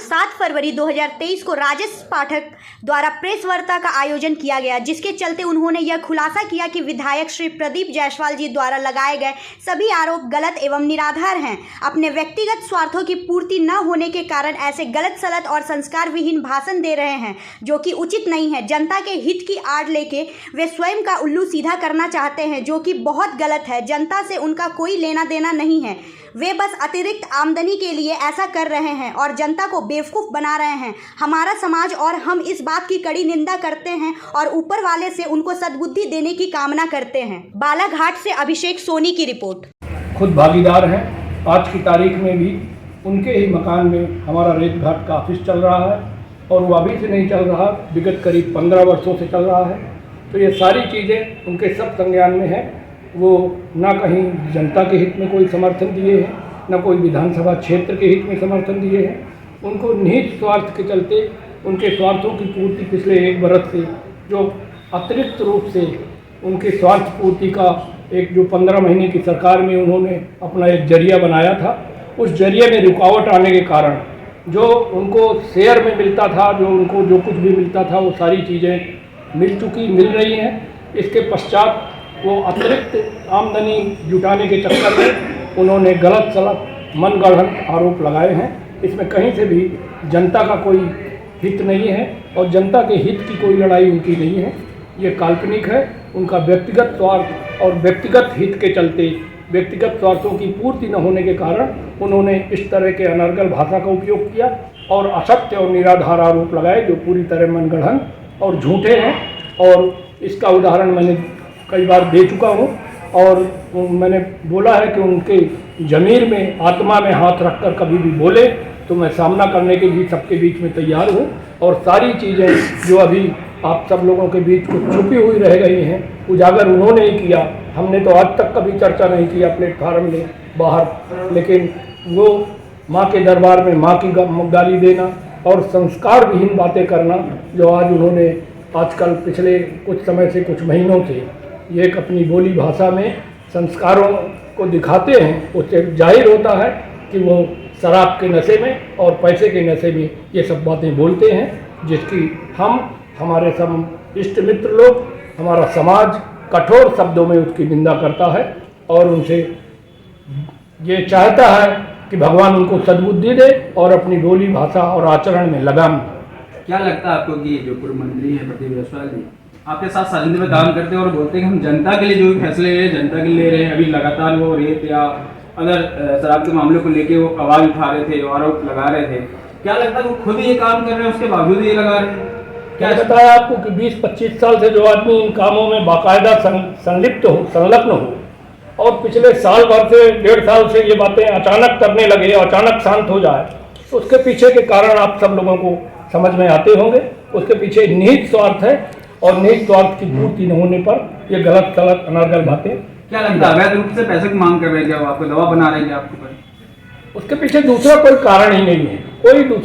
7 फरवरी 2023 को राजेश पाठक द्वारा प्रेस वार्ता का आयोजन किया गया, जिसके चलते उन्होंने यह खुलासा किया कि विधायक श्री प्रदीप जायसवाल जी द्वारा लगाए गए सभी आरोप गलत एवं निराधार हैं। अपने व्यक्तिगत स्वार्थों की पूर्ति न होने के कारण ऐसे गलत सलत और संस्कार विहीन भाषण दे रहे हैं, जो कि उचित नहीं है। जनता के हित की आड़ लेके वे स्वयं का उल्लू सीधा करना चाहते हैं, जो कि बहुत गलत है। जनता से उनका कोई लेना देना नहीं है। वे बस अतिरिक्त आमदनी के लिए ऐसा कर रहे हैं और जनता को बेवकूफ़ बना रहे हैं। हमारा समाज और हम इस बात की कड़ी निंदा करते हैं और ऊपर वाले से उनको सद्बुद्धि देने की कामना करते हैं। बालाघाट से अभिषेक सोनी की रिपोर्ट। खुद भागीदार हैं। आज की तारीख में भी उनके ही मकान में हमारा रेत घाट का ऑफिस चल रहा है और वो अभी से नहीं चल रहा, विगत करीब 15 वर्षों से चल रहा है। तो ये सारी चीज़ें उनके सब संज्ञान में है। वो ना कहीं जनता के हित में कोई समर्थन दिए हैं, ना कोई विधानसभा क्षेत्र के हित में समर्थन दिए हैं। उनको निहित स्वार्थ के चलते उनके स्वार्थों की पूर्ति पिछले 1 बरस से जो अतिरिक्त रूप से उनके स्वार्थ पूर्ति का एक जो 15 महीने की सरकार में उन्होंने अपना एक जरिया बनाया था, उस जरिए में रुकावट आने के कारण जो उनको शेयर में मिलता था, जो उनको जो कुछ भी मिलता था, वो सारी चीज़ें मिल रही हैं। इसके पश्चात वो अतिरिक्त आमदनी जुटाने के चक्कर में उन्होंने गलत सलत मनगढ़ंत आरोप लगाए हैं। इसमें कहीं से भी जनता का कोई हित नहीं है और जनता के हित की कोई लड़ाई उनकी नहीं है। ये काल्पनिक है। उनका व्यक्तिगत स्वार्थ और व्यक्तिगत हित के चलते व्यक्तिगत स्वार्थों की पूर्ति न होने के कारण उन्होंने इस तरह के अनर्गल भाषा का उपयोग किया और असत्य और निराधार आरोप लगाए, जो पूरी तरह मनगढ़ंत और झूठे हैं। और इसका उदाहरण मैंने कई बार दे चुका हूँ और मैंने बोला है कि उनके ज़मीर में, आत्मा में हाथ रखकर कभी भी बोले तो मैं सामना करने के लिए सबके बीच में तैयार हूँ। और सारी चीज़ें जो अभी आप सब लोगों के बीच कुछ छुपी हुई रह गई हैं, उजागर उन्होंने ही किया। हमने तो आज तक कभी चर्चा नहीं किया प्लेटफार्म में बाहर, लेकिन वो माँ के दरबार में माँ की गाली देना और संस्कार विहीन बातें करना, जो आज उन्होंने आजकल पिछले कुछ समय से, कुछ महीनों से ये एक अपनी बोली भाषा में संस्कारों को दिखाते हैं, उससे जाहिर होता है कि वो शराब के नशे में और पैसे के नशे में ये सब बातें बोलते हैं, जिसकी हमारे सब इष्ट मित्र लोग, हमारा समाज कठोर शब्दों में उसकी निंदा करता है और उनसे ये चाहता है कि भगवान उनको सद्बुद्धि दे और अपनी बोली भाषा और आचरण में लगाम। क्या लगता है आपको कि जो पूर्व मंत्री हैं प्रदीप जायसवाल जी आपके साथ साझेदारी में काम करते हैं और बोलते हैं कि हम जनता के लिए जो भी फैसले ले रहे हैं जनता के लिए ले रहे हैं? अभी लगातार वो रेत या अगर शराब के मामले को लेके वो आवाज़ उठा रहे थे, आरोप लगा रहे थे। क्या लगता है वो खुद ये काम कर रहे हैं, उसके बावजूद ये लगा रहे हैं? क्या बताया आपको कि 20-25 साल से जो आदमी इन कामों में बाकायदा संलग्न हो और पिछले साल भर से 1.5 साल से ये बातें अचानक करने लगे, अचानक शांत हो जाए, उसके पीछे के कारण आप सब लोगों को समझ में आते होंगे। उसके पीछे निहित स्वार्थ है और निहित स्वार्थ की पूर्ति न होने पर ये गलत सलत अनर्गल बातें। क्या लगता है अवैध रूप से पैसे की मांग कर रहे हैं? क्या वो आपको दवा बना रहे हैं आपके ऊपर? उसके पीछे दूसरा कोई कारण ही नहीं है, कोई दूसरा